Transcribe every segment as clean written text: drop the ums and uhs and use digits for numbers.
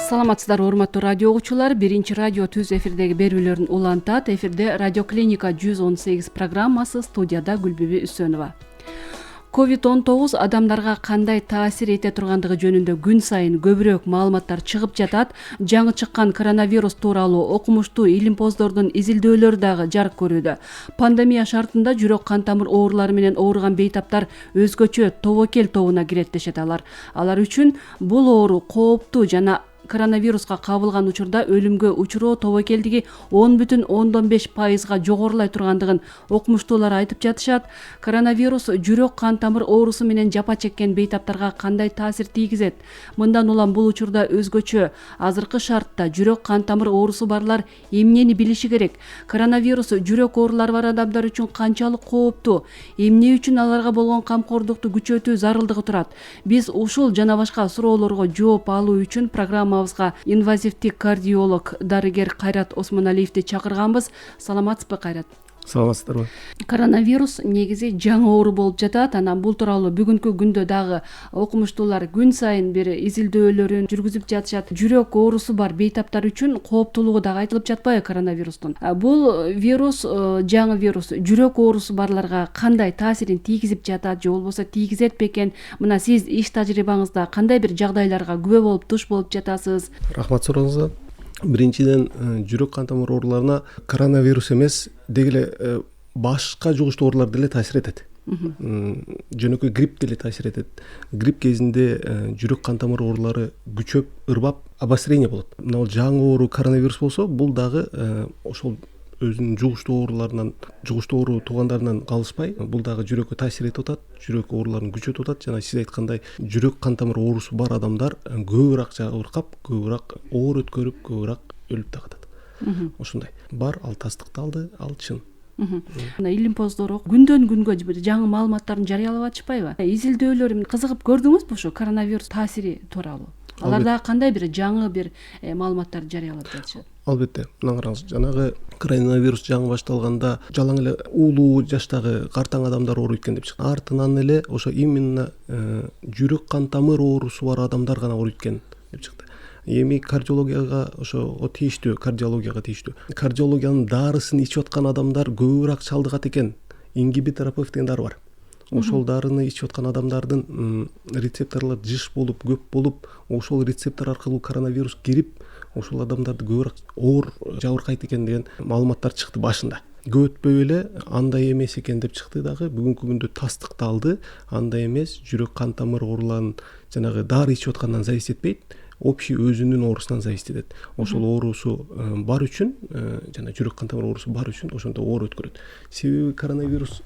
Саламатсыздар урматтуу радио угуучулар. Биринчи радио түз эфирдеги берүүлөрүн улантат. Эфирде Радио Клиника 118 программасы, студияда Гүлбүбү Үсөнова. COVID-19 адамдарга кандай таасир эте тургандыгы жөнүндө күн сайын көбүрөөк маалыматтар чыгып жатат. Жаңы чыккан коронавирус тууралуу окумуштуу илимпоздордун изилдөөлөрү дагы жарык көрүүдө. Пандемия шартында жүрөк кан тамыр оорулары менен ооруган бейтаптар өзгөчө тобокел тобуна кирет дешет алар. Алар үчүн бул оору кооптуу жана коронавируска кабылган учурда өлүмгө учуроо тобокелдиги 10,5%га жогорулай тургандыгын окумуштуулар айтып жатышат. Коронавирус жүрөк кан тамыр оорусу менен жапа чеккен бейтаптарга кандай таасир тийгизет? Мындан улам бул учурда өзгөчө азыркы шартта жүрөк кан тамыр оорусу барлар эмнени билиши керек? Коронавирус жүрөк оорулары бар адамдар үчүн канчалык кооптуу? Эмне үчүн аларга болгон камкордукту күчөтүү зарылдыгы турат? Биз ушул жана башка суроолорго жооп алуу үчүн программабызга инвазивдик кардиолог дарыгер Кайрат Осмоналиевди чакырганбыз. Саламатсызбы, Кайрат? Саламатсыздарбы. Коронавирус негизи жаңы оору болуп жатат. Анан бул тууралуу бүгүнкү күндө дагы окумуштуулар күн сайын бир изилдөөлөрүн жүргүзүп жатышат. Жүрөк оорусу бар бейтаптар үчүн кооптуулугу дагы айтылып жатпайбы коронавирустун? Бул вирус, жаңы вирус жүрөк оорусу барларга кандай таасирин тийгизип жатат, же болбосо тийгизет бекен? Мына сиз иш тажрыйбаңызда кандай бир жагдайларга күбө болуп, туш болуп жатасыз? Рахмат сурооңузга. Биринчиден, жүрөк кан тамыр ооруларына коронавирус эмес, деги эле башка жугуштуу оорулар деле таасир этет. Жөнөкөй грипп деле таасир этет. Грипп кезинде жүрөк кан тамыр оорулары күчөп, ырбап, обострение болот. Мына жаңы оору коронавирус болсо, бул дагы ошол өзүнүн жугуштуу ооруларынан, жугуштуу оору туугандарынан калышпай, бул дагы жүрөккө таасир этип атат, жүрөк ооруларын күчөтүп атат. Жана сиз айткандай, жүрөк кан тамыр оорусу бар адамдар көбүрөөк жабыркап, көбүрөөк оор өткөрүп, көбүрөөк өлүп да катат. Ошондой бар, ал тастыкталды, ал чын. Мына илимпоздор күндөн күнгө бир жаңы маалыматтарын жарыялап атышпайбы? Изилдөөлөр кызыгып көрдүңүзбү ушу коронавирус таасири тууралуу? Аларда кандай бир жаңы бир маалыматтарды жарыялап жатышат? Албетте, мына караңыз, жанагы коронавирус жаңы башталганда жалаң эле улуу жаштагы картаң адамдар ооруйт экен деп чыкты. Артынан эле ошо именно жүрөк кан тамыр оорусу бар адамдар гана ооруйт экен деп чыкты. Эми кардиологияга, ошого тийиштүү, кардиологияга тийиштүү. Кардиологиянын дарысын ичип аткан адамдар көбүрөөк чалдыгат экен. Ингибиторапев деген дары бар. Ошол дарыны ичип аткан адамдардын рецепторлор жыш болуп, көп болуп, ошол рецептор аркылуу коронавирус кирип, ошол адамдарды көбүрөөк оор жабыркайт экен деген маалыматтар чыкты башында. Көп өтпөй эле андай эмес экен деп чыкты дагы. Бүгүнкү күндө тастыкталды. Андай эмес, жүрөк кан тамыр ооруларынын жанагы дары ичип аткандан зависит этпейт. Общий өзүнүн оорусунан зависит этет. Ошол оорусу бар үчүн, жана жүрөк кан тамыр оорусу бар үчүн ошондо оор өткөрөт. Себеби коронавирус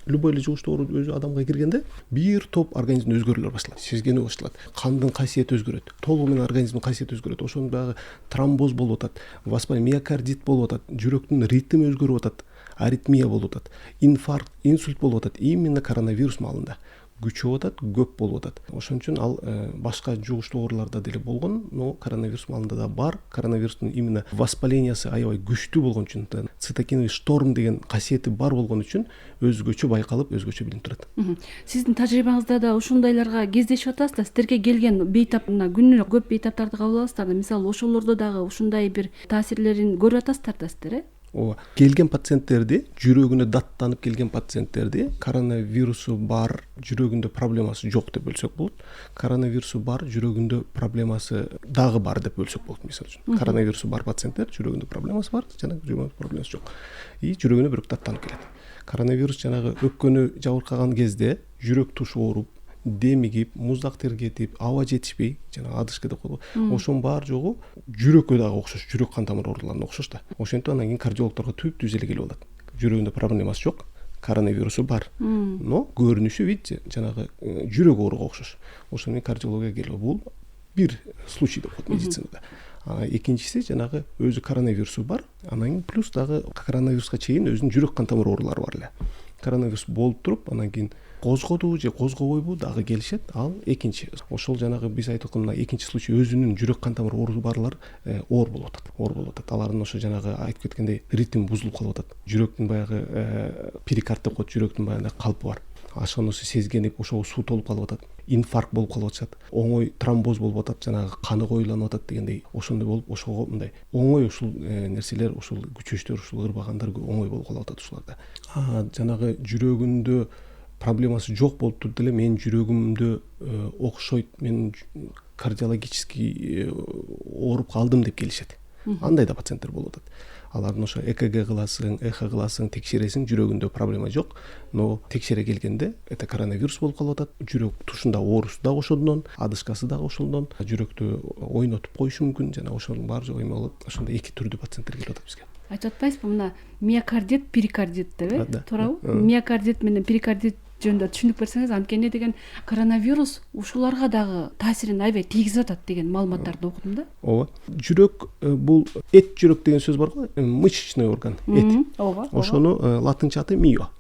любой эле жугуштуу оору өзү адамга киргенде бир топ организмде өзгөрүүлөр башталат, сезгенүү башталат. Кандын касиети өзгөрөт, толугу менен организмдин касиети өзгөрөт. Ошондо дагы тромбоз болуп атат, миокардит болуп атат, жүрөктүн ритми өзгөрүп атат, аритмия болуп атат, инфаркт, инсульт болуп атат. Именно коронавирус маалында күчөп атат, көп болуп атат. Ошон үчүн ал башка жугуштуу ооруларда деле болгон, но коронавирус маалында да бар. Коронавирустун именно воспалениясы аябай күчтүү болгон үчүн, цитокиновый шторм деген касиети бар болгон үчүн өзгөчө байкалып, өзгөчө билинип турат. Сиздин тажрыйбаңызда да ушундайларга кездешип атасыздар? Сиздерге келген бейтапына күнүнө көп бейтаптарды кабыл аласыздар да, мисалы ошолордо дагы ушундай бир таасирлерин көрүп атасыздар да сиздер, Ооба. Келген пациенттерди, жүрөгүнө даттанып келген пациенттерди коронавирусу бар, жүрөгүндө проблемасы жок деп бөлсөк болот. Коронавирусу бар, жүрөгүндө проблемасы дагы бар деп бөлсөк болот, мисалы үчүн. Коронавирусу бар пациенттер жүрөгүндө проблемасы бар, жана жүрөгүндө проблемасы жок. Жүрөгүнө бирок даттанып келет. Коронавирус жанагы өпкөнү жабыркаган кезде жүрөк тушу ооруп, демигип, муздак тер кетип, аба жетишпей, жана адышка деп коет. Ошонун бар жогу жүрөккө дагы окшош, жүрөк кан тамыр ооруларына окшош да. Ошентип анан кийин кардиологдорго түз эле келип алат. Жүрөгүндө проблемасы жок, коронавирусу бар. Но көрүнүшү вид жанагы жүрөк ооруга окшош. Ошон менен кардиология келип, бул бир случай деп коет медицинада. Экинчиси жанагы өзү коронавирусу бар, анан кийин плюс дагы коронавируска чейин өзүнүн жүрөк кан тамыр оорулары бар эле. Коронавирус болуп туруп, анан кийин козгоду же козгобойбу дагы келишет. Ал экинчи. Ошол жанагы биз айтып аткан экинчи случай өзүнүн жүрөк кан тамыр оорусу барлар оор болуп атат. Оор болуп атат. Алардын ошо жанагы айтып кеткендей ритм бузулуп калып атат. Жүрөктүн баягы перикард деп коет, жүрөктүн баягы калпы бар. ашканасы сезгенип ошого суу толуп калып атат, инфаркт болуп калып атышат, оңой тромбоз болуп атат, жанагы каны коюланып атат дегендей, ошондой болуп ошого мындай оңой ушул нерселер, ушул күчөчтөр, ушул ырбагандар оңой болуп калып атат ушуларда. Жанагы жүрөгүндө проблемасы жок болуп турду деле менин жүрөгүмдө окшойт, мен кардиологический ооруп калдым деп келишет. Андай да пациенттер болуп атат. Алардын ошо ЭКГ кыласың, эхо кыласың, текшересиң, жүрөгүндө проблема жок, но текшере келгенде это коронавирус болуп калып атат. Жүрөк тушунда оорусу дагы ошондон, адышкасы дагы ошондон, жүрөктү ойнотуп коюшу мүмкүн. Жана ошонун баары жок эме болот. Ошондой эки түрдүү пациенттер келип атат бизге. Айтып атпайсызбы, мына миокардит, перикардит деп, туурабы? Миокардит менен перикардит жөнүндө түшүнүк берсеңиз, анткени деген коронавирус ушуларга дагы таасирин аябай тийгизип атат деген маалыматтарды окудум да. Ооба. Жүрөк бул эт жүрөк деген сөз бар го, мышечный орган, эт. Ооба. Ошону латынча аты мио.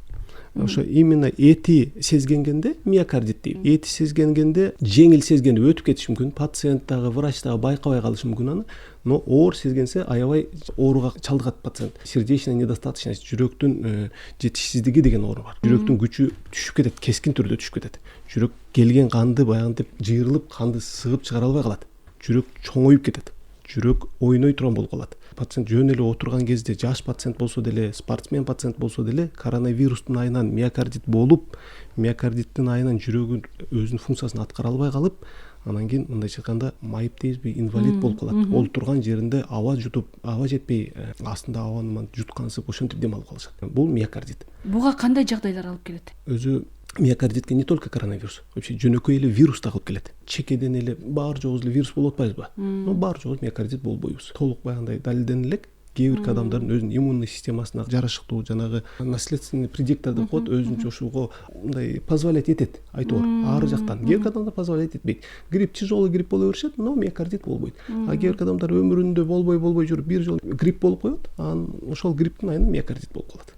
Ошо именно эти сезгенгенде миокардит дейт. Эти сезгенгенде жеңил сезгенде өтүп кетиши мүмкүн, пациент дагы, врач дагы байкабай калышы мүмкүн аны. Но оор сезгенсе аябай ооруга чалдыгат пациент. Сердечная недостаточность, жүрөктүн жетишсиздиги деген оору бар. Жүрөктүн күчү түшүп кетет, кескин түрдө түшүп кетет. Жүрөк келген канды баягынтип жыйрылып, канды сыгып чыгара албай калат. Жүрөк чоңоюп кетет. Жүрөк ойной турган болуп калат. Пациент жөн эле отурган кезде, жаш пациент болсо деле, спортсмен пациент болсо деле, коронавирустун айынан миокардит болуп, миокардиттин айынан жүрөгү өзүнүн функциясын аткара албай калып, анан кийин мындайча айтканда майып дейбизби, инвалид болуп калат. Ол турган жеринде аба жутуп, аба жетпей, астында абаны жуткансып, ошентип дем алып калышат. Бул миокардит. Буга кандай жагдайлар алып келет? Өзү миокардитке не только коронавирус, вообще жөнөкөй эле вирус да кылып келет. Чекеден эле баары жогу эле вирус болуп атпайбызбы? Но баары жогу миокардит болбойбуз. Толук баягындай далилденен элек, кээ бир адамдардын өзүнүн иммунный системасына жарашыктуу, жанагы наследственный предиктор деп коет, өзүнчө ушуга мындай позволять этет, айтор, ары жактан. Кээ бир адамдар позволять этпейт. Грипп, тяжелый грипп боло беришет, но миокардит болбойт. Кээ бир адамдар өмүрүндө болбой жүрүп бир жолу грипп болуп коет, анан ошол грипптин айынан миокардит болуп калат.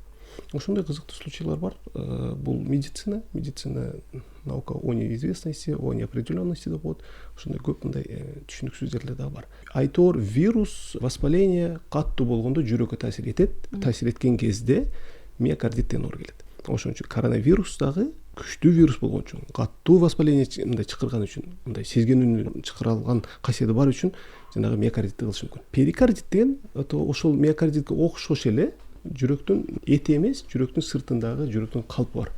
Ошондой кызыктуу случайлар бар. Бул медицина наука о неизвестности, о неопределенности деп коет. Ошондой көп мындай түшүнүксүз жерлер дагы бар. Айтор вирус, воспаление каттуу болгондо жүрөккө таасир этет. Таасир эткен кезде миокардит деген оор келет. Ошон үчүн коронавирус дагы күчтүү вирус болгон үчүн, каттуу воспаление мындай чакырган үчүн, мындай сезгенүүнү чакыра алган касиети бар үчүн жанагы миокардитти кылышы мүмкүн. Перикардит деген ошол миокардитке окшош эле жүрөктүн эти эмес, жүрөктүн сыртындагы жүрөктүн калпы бар.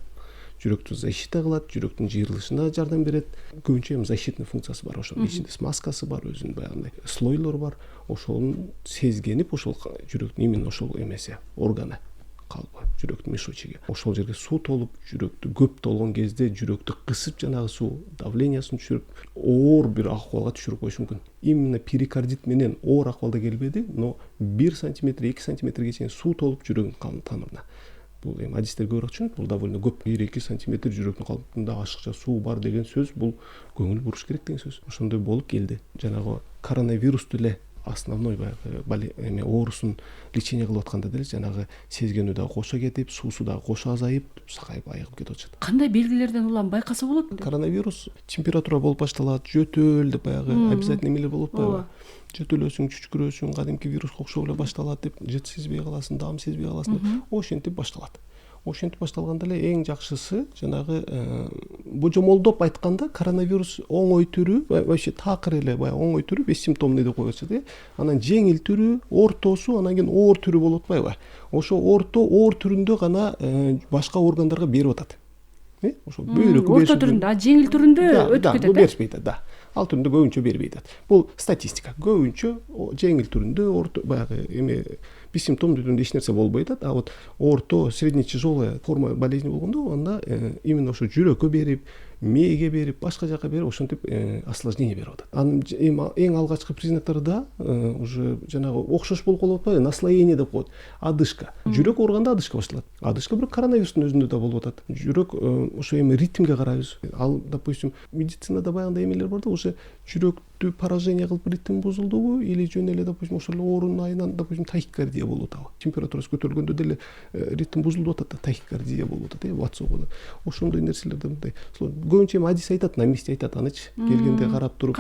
Жүрөктү защита кылат, жүрөктүн жыйрылышына жардам берет. Көбүнчө защитный функциясы бар, ошонун ичинде смазкасы бар, өзүнүн баягындай слойлору бар. Ошонун сезгенип, ошол жүрөктүн именно ошол эмеси, органы, калпы, жүрөктүн мешочиги. Ошол жерге суу толуп, жүрөктү көп толгон кезде жүрөктү кысып, жанагы суу давлениясын түшүрүп, оор бир акыбалга түшүрүп коюшу мүмкүн. Именно перикардит менен оор акыбалда келбеди, но 1 сантиметр, 2 сантиметрге чейин суу толуп жүрөгүн тамырына. Бул эми адистер көбүрөөк түшүнөт, бул довольно көп. 1-2 сантиметр жүрөктүн калпында ашыкча суу бар деген сөз, бул көңүл буруш керек деген сөз. Ошондой болуп келди. Жанагы коронавирусту эле основной баягы оорусун лечение кылып атканда деле жанагы сезгенүү дагы кошо кетип, суусу дагы кошо азайып, сагайып айыгып кетип атышат. Кандай белгилерден улам байкаса болот? Коронавирус температура болуп башталат, жөтөл деп баягы обязательно эмелер болуп атпайбы? Жөтөлөсүң, чүчкүрөсүң, кадимки вируска окшоп эле башталат деп, жыт сезбей каласың, дам сезбей каласың деп, ошентип башталат. Ошентип башталганда эле эң жакшысы жанагы божомолдоп айтканда коронавирус оңой түрү, вообще такыр эле баягы оңой түрү, бессимптомный деп коюшат, анан жеңил түрү, ортосу, анан кийин оор түрү болуп атпайбы? Ошо оор түрүндө гана башка органдарга берип атат. Ошо бөйрөккө орто түрүндө, жеңил түрүндө өтүп кетет. Да, беришпейт, да. Ал түрүндө көбүнчө бербейт. Бул статистика. Көбүнчө жеңил түрүндө, баягы эме бессимптомдуу түрүндө эч нерсе болбойт. А вот орто, средне тяжелая форма болезни болгондо анда именно ошо жүрөккө берип, мээге берип, башка жака берип, ошентип осложнение берип атат. Анын эң алгачкы признактары да уже жанагы окшош болуп калып атпайбы, наслоение деп коет, адышка. Жүрөк ооруганда адышка башталат. Адышка бирок коронавирустун өзүндө да болуп атат. Жүрөк ошо эми ритмге карайбыз. Ал, допустим, медицинада баягындай эмелер бар да, уже жүрөктү поражение кылып ритм бузулдубу или жөн эле, допустим, ошол оорунун айынан, допустим, тахикардия болуп атабы. Температурасы көтөрүлгөндө деле ритм бузулуп атат, тахикардия болуп атат, ватсого. Ошондой нерселерде мындай көбүнчө эми адис айтат, на месте айтат, анычы келгенде карап туруп,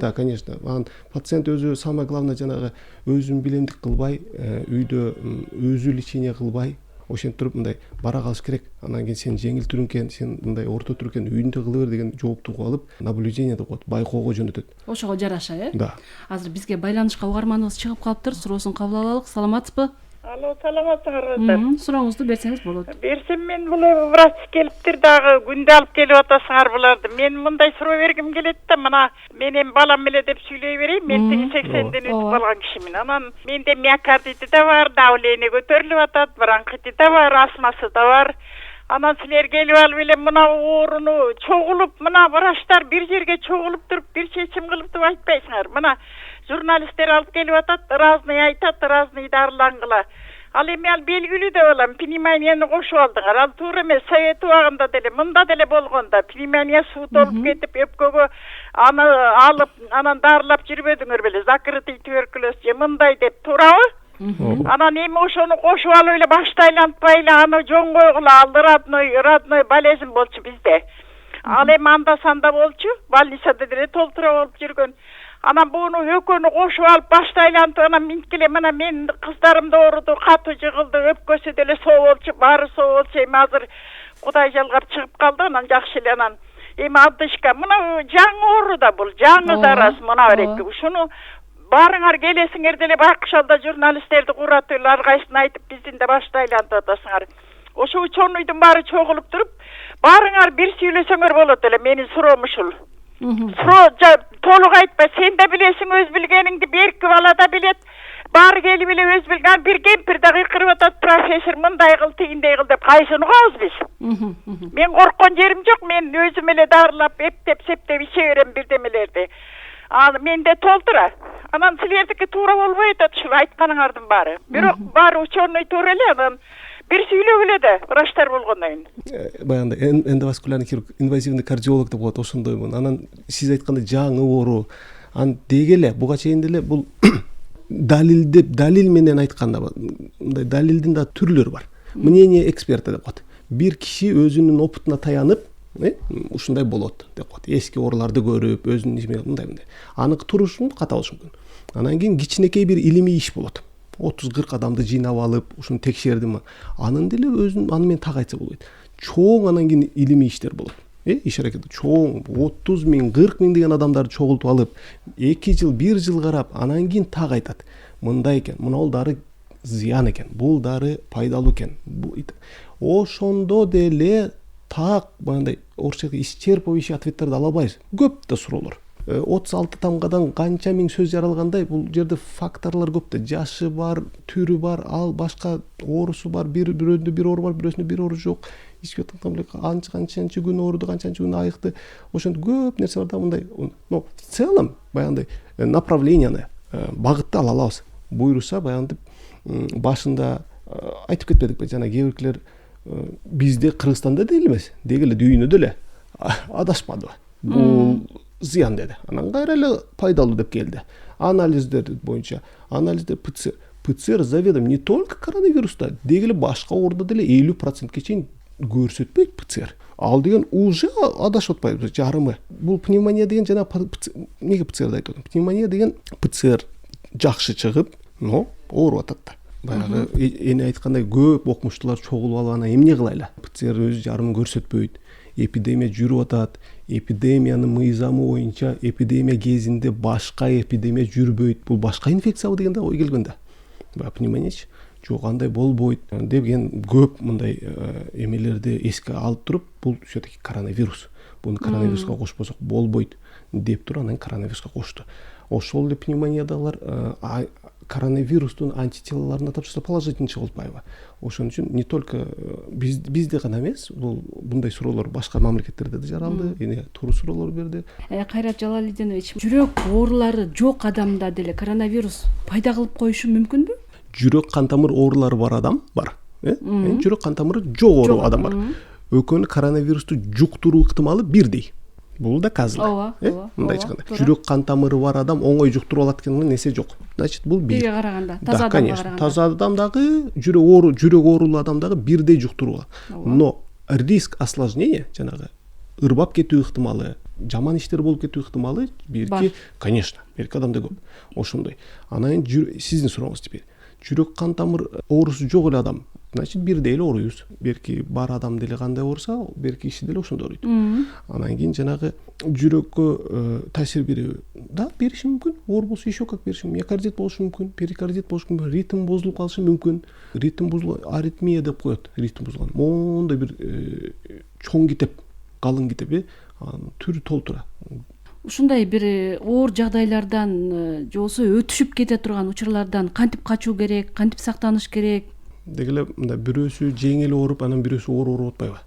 да, конечно. Анан пациент өзү самое главное жанагы өзүн билемдик кылбай, үйдө өзү лечение кылбай, ошентип туруп мындай бара калыш керек. Анан кийин сен жеңил түрүң экен, сен мындай орто түрүң экен, үйүндө кыла бер деген жоопту алып, наблюдение деп коет, байкоого жөнөтөт. Ошого жараша, Да. Азыр бизге байланышка угарманыбыз чыгып калыптыр, суроосун кабыл алалык. Саламатсызбы? Алло, саламатсыңарбы? Сурооңузду берсеңиз болот. Берсем, мен бұл врач келиптир дагы күндө алып келип атасыңар буларды. Мен мындай суроо бергим келет да, мына мен эми балам эле деп сүйлөй берейин. Мен тиги 80ден өтүп калган кишимин. Анан менде миокардити да бар, давление көтөрүлүп атат, бронхити да бар, астмасы да бар. Анан силер келип алып эле мына ооруну чогулуп, мына врачтар бир жерге чогулуп туруп бир чечим кылып деп айтпайсыңар. Мына журналисттер алып келип атат, разный айтат, разный дарылангыла. Ал эми ал белгилүү деп алам, пневмонияны кошуп алдыңар. Ал туура эмес, совет убагында деле, мында деле болгондо пневмония суу толуп кетип, өпкөгө аны алып, анан дарылап жүрбөдүңөр беле, закрытый туберкулез же мындай деп, туурабы? Анан эми ошону кошуп алып эле башты айлантпай эле аны жөн койгула, ал родной болезнь болчу бизде. Ал эми анда санда болчу, больницада деле толтура болуп жүргөн. Анан буну өкөнү кошуп алып башты айлантып, анан минткеле мына мен кыздарым да ооруду, катуу жыгылды, өпкөсү деле соо болчу, баары соо болчу. Эми азыр Кудай жалгап чыгып калды, анан жакшы эле. Анан эми адышка мына жаңы оору да бул, жаңы зараз мына береки. Ушуну барыңар келесиңер деле байкушалда журналисттерди куратып эле ар кайсысын айтып, биздин да башты айлантып атасыңар. Ошо ученыйдын баары чогулуп туруп, барыңар бир сүйлөсөңөр болот эле. Менин суроом ушул. Толук айтпа, сен да билесиң өз билгениңди, берки бала да билет. Баары келип эле өз билген бир кемпир да кыйкырып атат, профессор мындай кыл, тигиндей кыл деп, кайсыны угабыз биз? Мен корккон жерим жок, мен өзүм эле дарылап, эптеп, септеп иче берем бирдемелерди. Менде толтура. Анан силердики туура болбой атат ушул айтканыңардын баары. Бирок баары ученый туура эле, анан бир сүйлөгүлө да врачтар болгондон кийин. Баягында эндоваскулярный хирург, инвазивный кардиолог деп коет, ошондоймун. Анан сиз айткандай жаңы оору, ан деги эле буга чейин деле бул далил менен айтканда, мындай далилдин да түрлөрү бар. Мнение эксперта деп коет. Бир киши өзүнүн опытына таянып, ушундай болот деп коет. Эски ооруларды көрүп, өзүнүн ишине мындай. Анык турушун ката болушу мүмкүн. Анан кийин кичинекей бир илимий иш болот. 30-40 адамды жыйнап алып, ушуну текшердим. Анын деле өзүнүн аны менен так айтса болбойт. Чоң анан кийин илимий иштер болот. Иш аракет чоң 30 миң, 40 миң деген адамдарды чогултуп алып, 2 жыл, 1 жыл карап, анан кийин так айтат. Мындай экен, мына дары зыян экен, бул дары пайдалуу экен. Ошондо деле так мындай орусча исчерпывающий ответтарды ала албайбыз. Көп да суроолор. 36 тамгадан канча миң сөз жаралгандай, бул жерде факторлор көп да. Жашы бар, түрү бар, ал башка оорусу бар, бирөөндө бир оору бар, бирөөсүндө бир оору жок. Канча күн ооруду, канча күн айыкты. Ошентип көп нерсе бар да мындай. Но в целом баягындай направленияны, багытты ала алабыз. Буйруса баягындай башында айтып кетпедикпи, жана кээбиркилер бизде Кыргызстанда деле эмес, деги эле дүйнөдө эле адашпадыбы. Бул зыян деди. Анан кайра эле пайдалуу деп келди. Анализдер боюнча, анализдер ПЦР заведомо не только коронавируста, деги эле башка ооруда деле 50%ке чейин көрсөтпөйт ПЦР. Ал деген уже адашып атпайбы, жарымы. Бул пневмония деген жана неге ПЦР айтып атам? Пневмония деген ПЦР жакшы чыгып, но ооруп атат да. Баягы эне айткандай көп окумуштуулар чогулуп алып анан эмне кылайлы? ПЦР өзү жарымын көрсөтпөйт. Эпидемия жүрүп атат. Эпидемиянын мыйзамы боюнча эпидемия кезинде башка эпидемия жүрбөйт. Бул башка инфекциябы дегенде ой келген да. Баягы пневмониячы жок, андай болбойт деген көп мындай эмелерди эске алып туруп, бул все-таки коронавирус. Буну коронавируска кошпосок болбойт деп туруп анан коронавируска кошту. Ошол эле пневмониядагылар коронавирустун антителолорун тапшырса положительный чыгып атпайбы. Ошон үчүн не только бизде гана эмес, бул мындай суроолор башка мамлекеттерде да жаралды, эне туура суроолор берди. Кайрат Жалалидинович, жүрөк оорулары жок адамда деле коронавирус пайда кылып коюшу мүмкүнбү? Жүрөк кан тамыр оорулары бар адам бар. Жүрөк кан тамыры жок оору адам бар. Өкөнү коронавирусту жуктуруу ыктымалы бирдей. Бул да казылы. Мындай айтканда, жүрөк кан тамыры бар адам оңой жуктуруп алат деген нерсе жок. Значит, бул бир. Бирге караганда, таза адамга караганда. Таза адамдагы жүрөк оорулуу адамдагы бирдей жуктуруп алат. Но риск осложнения, жанагы ырбап кетүү ыктымалы, жаман иштер болуп кетүү ыктымалы бирки, конечно, бирки адамда көп. Ошондой. Анан сиздин сурооңуз теперь. Жүрөк кан тамыр оорусу жок эле адам значит бирдей эле ооруйбуз. Берки бар адам деле кандай оорса, берки киши деле ошондой ооруйт. Анан кийин жанагы жүрөккө таасир бериши мүмкүн. Оор болсо еще как бериши мүмкүн. Миокардит болушу мүмкүн, перикардит болушу мүмкүн, ритм бузулуп калышы мүмкүн. Ритм бузулган, аритмия деп коет. Ритм бузулган. Моундай бир чоң китеп, калың китеп, анын түрү толтура. Ушундай бир оор жагдайлардан же болбосо өтүшүп кете турган учурлардан кантип качуу керек, кантип сактаныш керек? Деги эле мындай бирөөсү жеңил ооруп, анан бирөөсү ооруп атпайбы?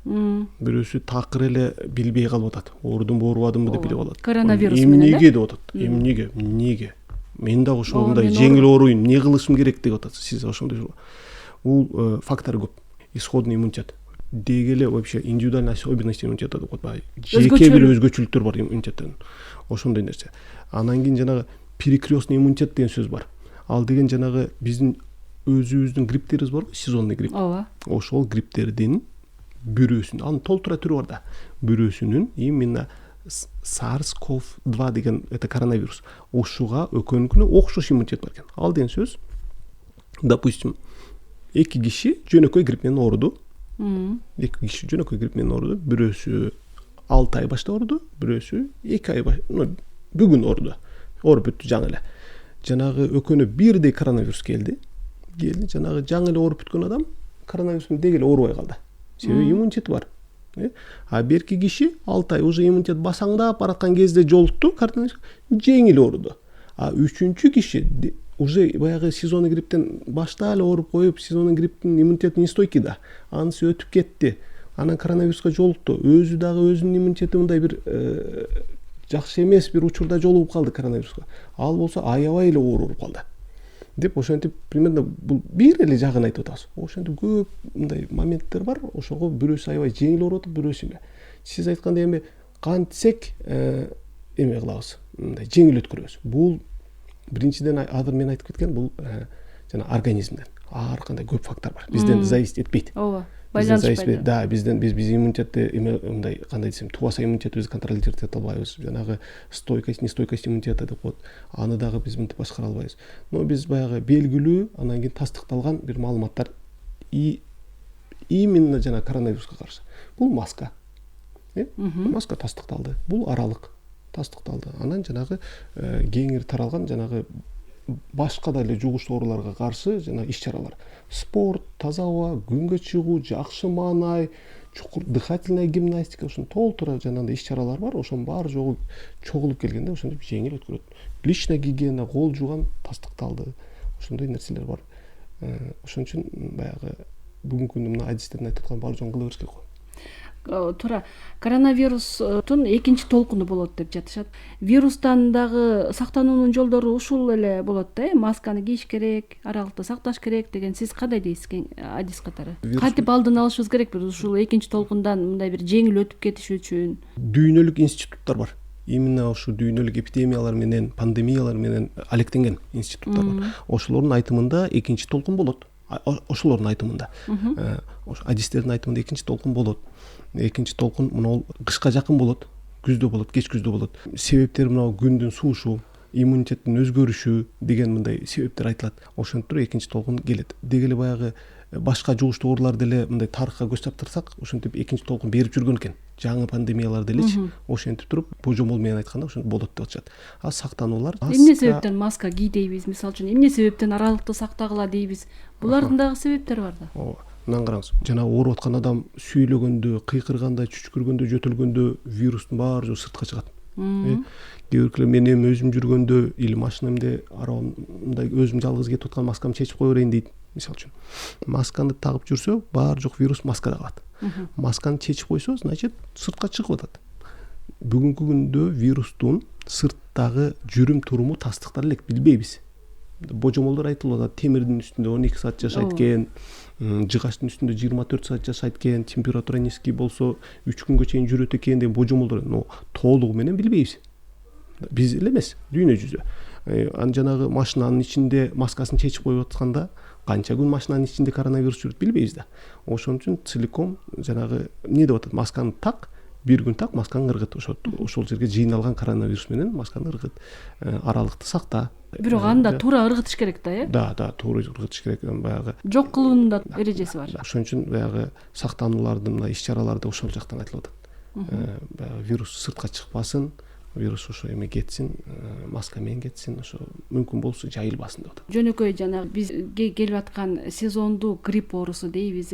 Бирөөсү такыр эле билбей калып атат. Оорудумбу, оорубадымбы деп билбей калат. Коронавирус менен эмнеге деп атат. Эмнеге? Мен дагы ошондой жеңил ооруйм, эмне кылышым керек деп атат. Сиз ошондой. Бул фактор көп. Исходный иммунитет. Деги эле вообще индивидуальный особенность иммунитета деп коет. Жеке бир өзгөчөлүктөр бар иммунитеттин. Ошондой нерсе. Анан кийин жанагы перекрестный иммунитет деген сөз бар. Ал деген жанагы биздин өзүбүздүн гриптерибиз барбы, сезонный грипп. Ооба. Ошол гриптердин бирөөсүн, анын толтура түрү бар да. Бирөөсүнүн именно SARS-CoV-2 деген это коронавирус. Ошуга экөөнүкүнө окшош иммунитет бар экен. Ал деген сөз, допустим, эки киши жөнөкөй грипп менен ооруду. Эки киши жөнөкөй грипп менен ооруду. Бирөөсү 6 ай башта ооруду, бирөөсү 2 ай бүгүн ооруду. Ооруп бүттү жаңы эле. Жанагы экөөнө бирдей коронавирус келди, жанагы жаңы эле ооруп бүткөн адам коронавирус менен деги эле оорубай калды. Себеби иммунитети бар. А берки киши 6 ай уже иммунитет басаңдап бараткан кезде жолукту, коронавирус жеңил ооруду. А үчүнчү киши уже баягы сезонный грипптен башта эле ооруп коюп, сезонный грипптин иммунитети нестойкий да. Анысы өтүп кетти. Анан коронавируска жолукту. Өзү дагы өзүнүн иммунитети мындай бир жакшы эмес бир учурда жолугуп калды коронавируска. Ал болсо аябай эле ооруп калды. Деп ошентип примерно бул бир эле жагын айтып атабыз. Ошентип көп мындай моменттер бар. Ошого бирөөсү аябай жеңил ооруп атат, бирөөсү эле. Сиз айткандай эми кантсек эме кылабыз, мындай жеңил өткөрөбүз. Бул биринчиден азыр мен айтып кеткен, бул жана организмден ар кандай көп фактор бар. Бизден зависит этпейт. Ооба. Байланышпайт. Да, биз иммунитетти мындай кандай десем, тубаса иммунитетибизди контролировать эте албайбыз. Жанагы стойкость, нестойкость иммунитета деп коет. Аны дагы биз мынтип башкара албайбыз. Но биз баягы белгилүү, анан кийин тастыкталган бир маалыматтар именно жана коронавируска каршы. Бул маска. Маска тастыкталды. Бул аралык тастыкталды. Анан жанагы кеңири таралган жанагы башка да эле жугуштуу ооруларга каршы жана иш-чаралар. Спорт, таза аба, күнгө чыгуу, жакшы маанай, чукур дыхательная гимнастика, ошон толтура жанагындай иш-чаралар бар. Ошонун баары жогу чогулуп келгенде ошентип жеңил өткөрөт. Личная гигиена, кол жууган тастыкталды. Ошондой нерселер бар. Ошон үчүн баягы бүгүнкү күндө мына адистердин айтып аткан баары жоон кыла бериш керек. Туура, коронавирустун экинчи толкуну болот деп жатышат. Вирустан дагы сактануунун жолдору ушул эле болот да, масканы кийиш керек, аралыкты сакташ керек деген. Сиз кандай дейсиз адис катары? Кантип алдын алышыбыз керек ушул экинчи толкундан мындай бир жеңил өтүп кетиш үчүн? Дүйнөлүк институттар бар. Именно ошо дүйнөлүк эпидемиялар менен, пандемиялар менен алектенген институттар бар. Ошолордун айтымында экинчи толкун болот. Ошолордун айтымында. Ошо адистердин айтымында экинчи толкун болот. Экинчи толкун мына кышка жакын болот, күздө болот, кеч күздө болот. Себептери мына күндүн суушу, иммунитеттин өзгөрүшү деген мындай себептер айтылат. Ошентип экинчи толкун келет. Деги эле баягы башка жугуштуу оорулар деле мындай тарыхка көз таптырсак, ошентип экинчи толкун берип жүргөн экен. Жаңы пандемиялар делечи, ошентип туруп божомол менен айтканда ошентип болот деп атышат. А сактануулар эмне себептен маска кий дейбиз, мисалы үчүн эмне себептен аралыкты сактагыла дейбиз? Булардын дагы себептери бар да. Ооба. Мынаны караңыз. Жана ооруп аткан адам сүйлөгөндө, кыйкырганда, чүчкүргөндө, жөтөлгөндө вирустун баары жөө сыртка чыгат. Кээ мен эми өзүм жүргөндө или машинамда арабамда өзүм жалгыз кетип аткан маскамды чечип кое берейин дейт. Мисалы үчүн масканы тагып жүрсө, баары жок вирус маскада калат. Масканы чечип койсо, значит, сыртка чыгып атат. Бүгүнкү күндө вирустун сырттагы жүрүм туруму тастыктала элек билбейбиз. Божомолдор айтылып атат, темирдин үстүндө 12 саат жашайт экен, жыгачтын үстүндө 24 саат жашайт экен, температура низкий болсо 3 күнгө чейин жүрөт экен деген божомолдор. Но толугу менен билбейбиз. Биз эле эмес, дүйнө жүзү. Ан жанагы машинанын ичинде маскасын чечип коюп атканда, канча күн машинанын ичинде коронавирус жүрөт билбейбиз да. Ошон үчүн целиком жанагы эмне деп атат, масканы так, бир күн так, масканы ыргыт. Ошол жерге жыйналган коронавирус менен масканы ыргыт. Аралыкты сакта. Бирок анда туура ыргытыш керек да, да туура ыргытыш керек. Баягы жок кылуунун да эрежеси бар. Ошон үчүн баягы сактануулардын мына иш чаралары да ошол жактан айтылып атат. Баягы вирус сыртка чыкпасын, вирус ошо эме кетсин, маска менен кетсин, ошо мүмкүн болсо жайылбасын деп атат. Жөнөкөй жана бизге келип аткан сезондук грипп оорусу дейбиз,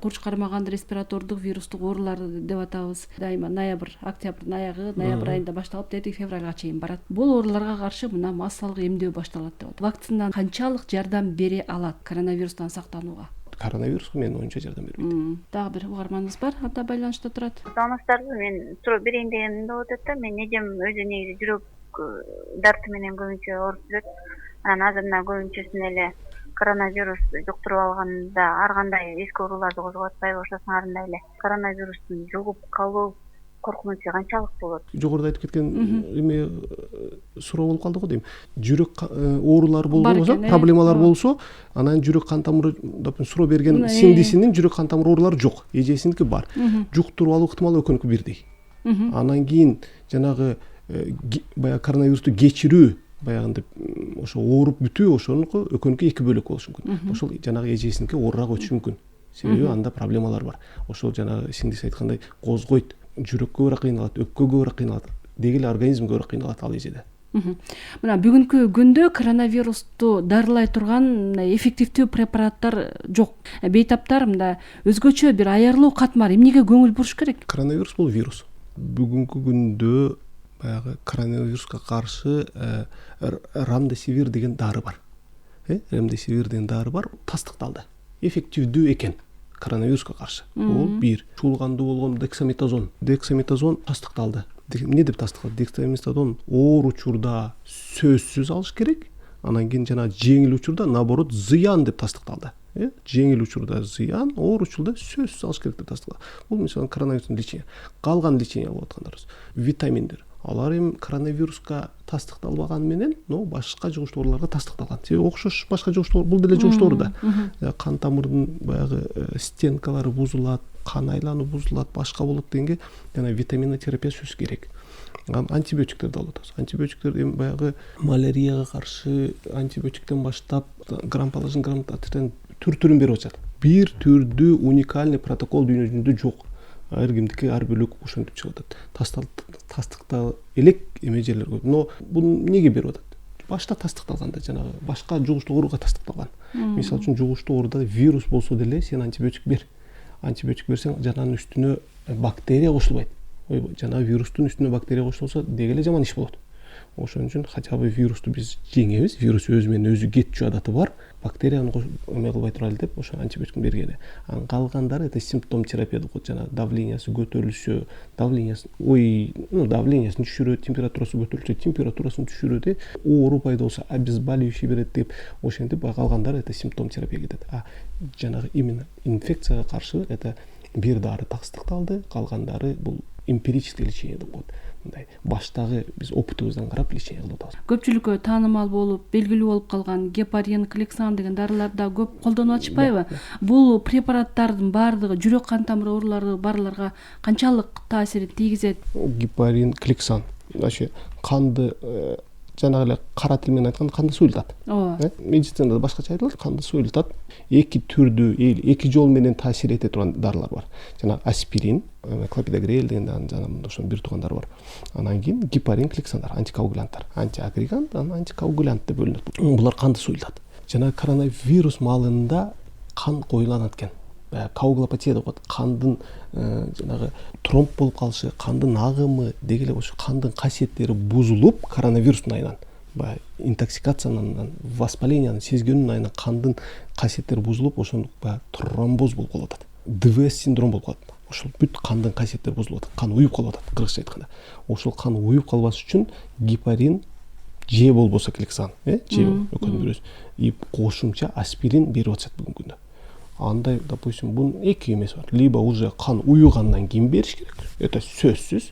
курч кармаган респиратордук вирустук оорулар деп атабыз. Дайыма ноябрь, октябрдын аягы, ноябрь айында башталып тетик февралга чейин барат. Бул ооруларга каршы мына массалык эмдөө башталат деп атат. Вакцина канчалык жардам бере алат коронавирустан сактанууга? Коронавирусқа менин оюнча жардам бербейт. Дагы бир угарманыбыз бар, анда байланышта турат. Саламатсыздарбы, мен суроо берейин дегеним болуп атат да. Мен эжем өзү негизи жүрөк дарты менен көбүнчө ооруп жүрөт. Анан азыр мына көбүнчөсүн эле коронавирус жуктуруп алганда ар кандай эски ооруларды козгоп атпайбы, ошосунда эле коронавирустун жугуп калуу коркунучу канчалык болот? Жогоруда айтып кеткен эме суроо болуп калды го дейм. Жүрөк оорулары болсо, проблемалар болсо, анан жүрөк кан тамыры, допустим, суроо берген сиңдисинин жүрөк кан тамыры оорулары жок, эжесиники бар. Жуктуруп алуу ыктымалы экөөнүкү бирдей. Анан кийин жанагы баягы коронавирусту кечирүү, баягынтип ошо ооруп бүтүү, ошонуку экөөнүкү эки бөлөк болушу мүмкүн. Ошол жанагы эжесиники оорураак өтүшү мүмкүн. Себеби анда проблемалар бар. Ошол жанагы сиңдиси айткандай козгойт, жүрөккө бирок кыйналат, өпкөгө бирок кыйналат, деги эле организмге бирок кыйналат ал эжеде. Мына бүгүнкү күндө коронавирусту дарылай турган эффективдүү препараттар жок. Бейтаптар мында өзгөчө бир аярлуу катмар эмнеге көңүл буруш керек? Коронавирус бул вирус. Бүгүнкү күндө баягы коронавируска каршы ремдесивир деген дары бар. Ремдесивир деген дары бар, тастыкталды. Эффективдүү экен коронавируска каршы. Бул бир. Чуулгандуу болгон дексаметазон. Дексаметазон тастыкталды. Эмне деп тастыкталды? Дексаметазон оор учурда сөзсүз алыш керек. Анан кийин жана жеңил учурда наоборот зыян деп тастыкталды. Жеңил учурда зыян, оор учурда сөзсүз алыш керек деп тастыкталды. Бул мисалы коронавирустун лечения. Калган лечения болуп аткандарыбыз. Витаминдер. Алар эми коронавируска тастыкталбаган менен, но башка жугуштуу ооруларга тастыкталган. Себеби окшош башка жугуштуу, бул деле жугуштуу оору да. Кан тамырдын баягы стенкалары бузулат, кан айлануу бузулат, башка болот дегенге жана витаминотерапия сөз керек. Антибиотиктерди алып атабыз. Антибиотиктер эми баягы малярияга каршы антибиотиктен баштап грамположин, грамтатирден түр-түрүн берип атышат. Бир түрдүү уникальный протокол дүйнө жүзүндө жок. Ар кимдики ар бөлөк ошентип чыгып атат. Тастыктал элек эме жерлер көп. Но буну эмнеге берип атат? Башта тастыкталганда жанагы башка жугуштуу ооруга тастыкталган. Мисалы үчүн жугуштуу ооруда вирус болсо деле сен антибиотик бер. Антибиотик берсең жананын үстүнө бактерия кошулбайт. Жанагы вирустун үстүнө бактерия кошулса деги эле жаман иш болот. Ошон үчүн хотя бы вирусту биз жеңебиз. Вирус өзү менен өзү кетчү адаты бар. Бактерияны эме кылбай турайлы деп ошо антибиотик бергени. Анан калгандары это симптом терапия деп коет. Жана давлениясы көтөрүлсө, давлениясын түшүрөт, температурасы көтөрүлсө, температурасын түшүрөт, оору пайда болсо обезболивающий берет деп ошентип калгандары это симптом терапия кетет. Жанагы именно инфекцияга каршы это бир дары тастыкталды, калгандары бул эмпирическое лечение деп коет. Мындай баштагы биз опытыбыздан карап лечение кылып атабыз. Көпчүлүккө таанымал болуп, белгилүү болуп калган гепарин, кликсан деген дарылар да көп колдонуп атышпайбы? Бул препараттардын баардыгы жүрөк кан тамыр оорулары барларга канчалык таасирин тийгизет? Гепарин, кликсан вообще канды жанагы эле кара тил менен айтканда канды суюлтат. Медицинада башкача айтылат, канды суюлтат. Эки түрдүү, эки жол менен таасир эте турган дарылар бар. Жана аспирин, клопидогрел деген жана ошонун бир туугандары бар. Анан кийин гепарин, кликсандар, антикоагулянттар. Антиагрегант, антикоагулянт деп бөлүнөт. Булар канды суюлтат. Жана коронавирус маалында кан коюланат экен. Коагулопатия деп коет. Кандын жанагы тромб болуп калышы, кандын агымы деги эле ошо кандын касиеттери бузулуп, коронавирустун айынан баягы интоксикациянын, воспалениянын сезгөнүнүн айынан кандын касиеттери бузулуп, ошону баягы тромбоз болуп калып атат. ДВС синдром болуп калат. Ошол бүт кандын касиеттери бузулуп атат. Кан уюп калып атат, кыргызча айтканда. Ошол кан уюп калбаш үчүн гепарин же болбосо кликсан, же экөөнүн бирөөсү и кошумча аспирин берип атышат бүгүнкү күндө. Андай, допустим, бунун эки эмеси бар. Либо уже кан уюгандан кийин бериш керек. Это сөзсүз,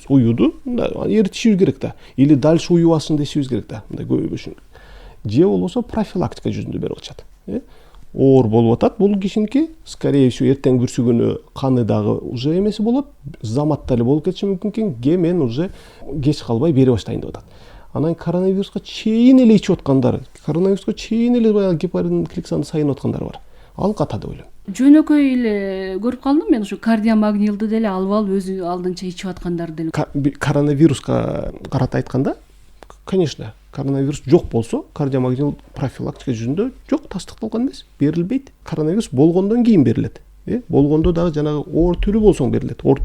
уюду, эритишибиз керек да. Или дальше уюбасын дешибиз керек да. Мындай көбөйбөшүн. Же болбосо профилактика жүзүндө берип атышат. Оор болуп атат бул кишиники, скорее всего эртең бүрсүгүнү каны дагы уже эмеси болот, заматта эле болуп кетиши мүмкүн экен, мен уже кеч калбай бере баштайын деп атат. анан коронавируска чейин эле ичип аткандар, коронавируска чейин эле баягы гепарин кликсаны сайынып аткандар бар. Ал ката деп ойлойм. Жөнөкөй эле көрүп калдым мен, ушу кардиомагнилды деле алып алып өзү алдынча ичип аткандар деле. Коронавируска карата айтканда, конечно, коронавирус жок болсо, кардиомагнил профилактика жүзүндө жок, тастыкталган эмес, берилбейт. Коронавирус болгондон кийин берилет. Болгондо дагы жанагы оор түрү болсоң берилет, оор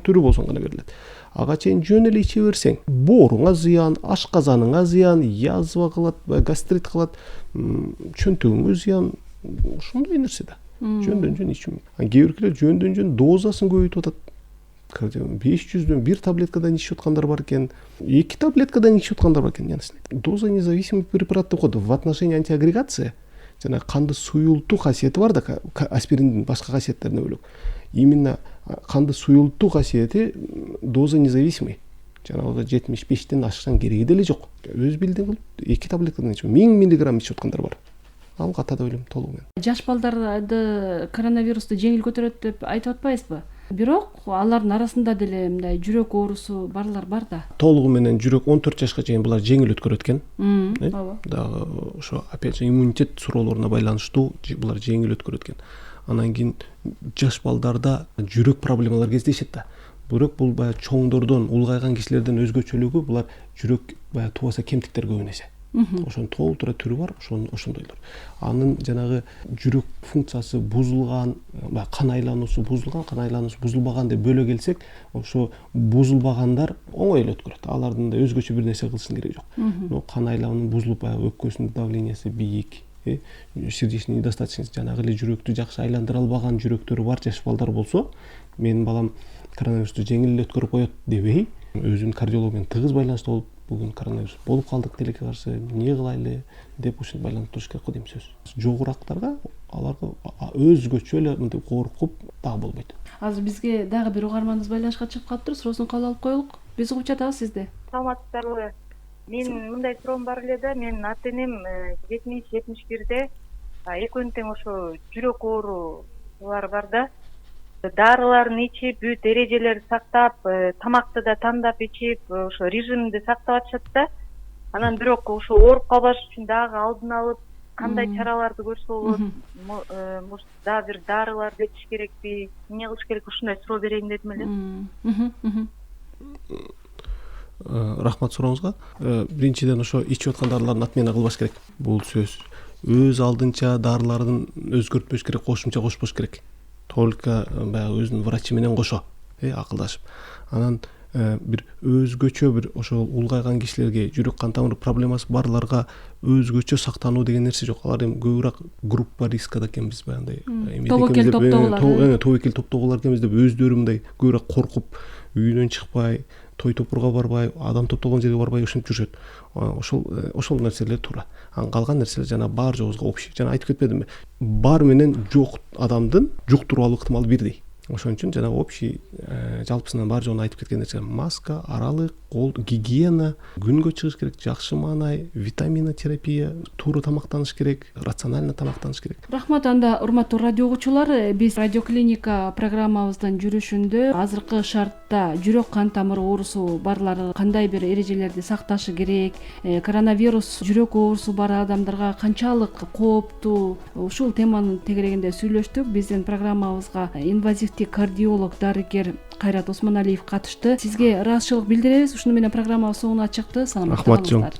түрү болсоң гана берилет. Ага чейин жөн эле иче берсең, бооруңа зыян, ашказаныңа зыян, язва кылат, гастрит кылат, чөнтөгүңө зыян, ушундай нерсе да. Жөндөн жөн ичүү. Кээ биркилер жөндөн жөн дозасын көбөйтүп атат. 500дөн 1 таблеткадан ичип аткандар бар экен, 2 таблеткадан ичип аткандар бар экен, янысын. Доза независимый препарат деп коет. В отношении антиагрегации жана канды суюлтуу касиети бар да, аспириндин башка касиеттерине бөлөк. Именно канды суюлтуу касиети доза независимый. Жанагы 75ден ашкан кереги деле жок. Өз билдиң кылып 2 таблеткадан ичип, 1000 миллиграмм ичип аткандар бар. Ал ката деп ойлойм, толугу менен. Жаш балдарды коронавирусту жеңил көтөрөт деп айтып атпайсызбы? Бирок алардын арасында деле мындай жүрөк оорусу барлар бар да. Толугу менен жүрөк 14 жашка чейин булар жеңил өткөрөт экен. Ооба. Дагы ошо опять же иммунитет суроолоруна байланыштуу булар жеңил өткөрөт экен. Анан кийин жаш балдарда жүрөк проблемалар кездешет да. Бирок бул баягы чоңдордон, улгайган кишилерден өзгөчөлүгү булар жүрөк баягы тубаса кемтиктер көп эсе. Ошонун толтура түрү бар, ошондойлор. Анын жанагы жүрөк функциясы бузулган, кан айлануусу бузулган, кан айлануусу бузулбаган деп бөлө келсек, ошо бузулбагандар оңой эле өткөрөт. Алардын да өзгөчө бир нерсе кылыштын кереги жок. Но кан айлануунун бузулуп, баягы өпкөсүнүн давлениясы бийик, сердечный недостаточность, жанагы эле жүрөктү жакшы айландыра албаган жүрөктөрү бар жаш балдар болсо, менин балам коронавирусту жеңил эле өткөрүп коет дебей, өзүм кардиолог менен тыгыз байланышта болуп, бүгүн коронавирус болуп калдык, тилекке каршы эмне кылайлы деп ушинтип байланып туруш керек го дейм сөз. Жогурактарга аларга өзгөчө эле мынтип коркуп дагы болбойт. Азыр бизге дагы бир угарманыбыз байланышка чыгып калыптыр. Суроосун кабыл алып коелук. Биз угуп жатабыз сизди. Саламатсыздарбы? Менин мындай суроом бар эле да, менин ата-энем 70-71де, экөөнүн тең ошо жүрөк оорулары бар да. Дарыларын ичип, бүт эрежелерди сактап, тамакты да тандап ичип, ошо режимди сактап атышат да. Анан бирок ошо ооруп калбаш үчүн дагы алдын алып, кандай чараларды көрсө болот? Может, дагы бир дарыларды ичиш керекпи? Эмне кылыш керек? Ушундай суроо берейин дедим эле. Рахмат сурооңузга. Биринчиден ошо ичип аткан дарылардын отмена кылбаш керек. Бул сөз. Өз алдынча дарылардын өзгөртпөш керек, кошумча кошпош керек. Только баягы өзүнүн врачы менен кошо, акылдашып. Анан бир өзгөчө бир ошо улгайган кишилерге, жүрөк кан тамыр проблемасы барларга өзгөчө сактануу деген нерсе жок. Алар эми көбүрөөк группа рискада экенбиз, баягындай тобокел топтогулар экенбиз деп өздөрү мындай көбүрөөк коркуп, үйүнөн чыкпай, той топурга барбай, адам топтолгон жерге барбай ушинтип жүрүшөт. Ошол нерселер туура. Калган нерселер жана бар жообузга общий. Жана айтып кетпедимби? Бар менен жок адамдын жуктуруу алуу ыктымалы бирдей. Ошон үчүн жана общий жалпысынан бар жоона айтып кеткен нерсе маска, аралык, кол гигиена, күнгө чыгыш керек, жакшы маанай, витаминотерапия, туура тамактаныш керек, рационально тамактаныш керек. Рахмат. Анда урматтуу радио угуучулар, биз радиоклиника программабыздын жүрүшүндө азыркы шартта жүрөк кан тамыр оорусу барлары кандай бир эрежелерди сакташы керек, коронавирус жүрөк оорусу бар адамдарга канчалык кооптуу, ушул теманын тегерегинде сүйлөштүк. Биздин программабызга инвазивдик кардиолог дарыгер Кайрат Осмоналиев катышты. Сизге ыраазычылык билдиребиз. Ушуну менен программабыз соңуна чыкты. Саламатта калыңыздар.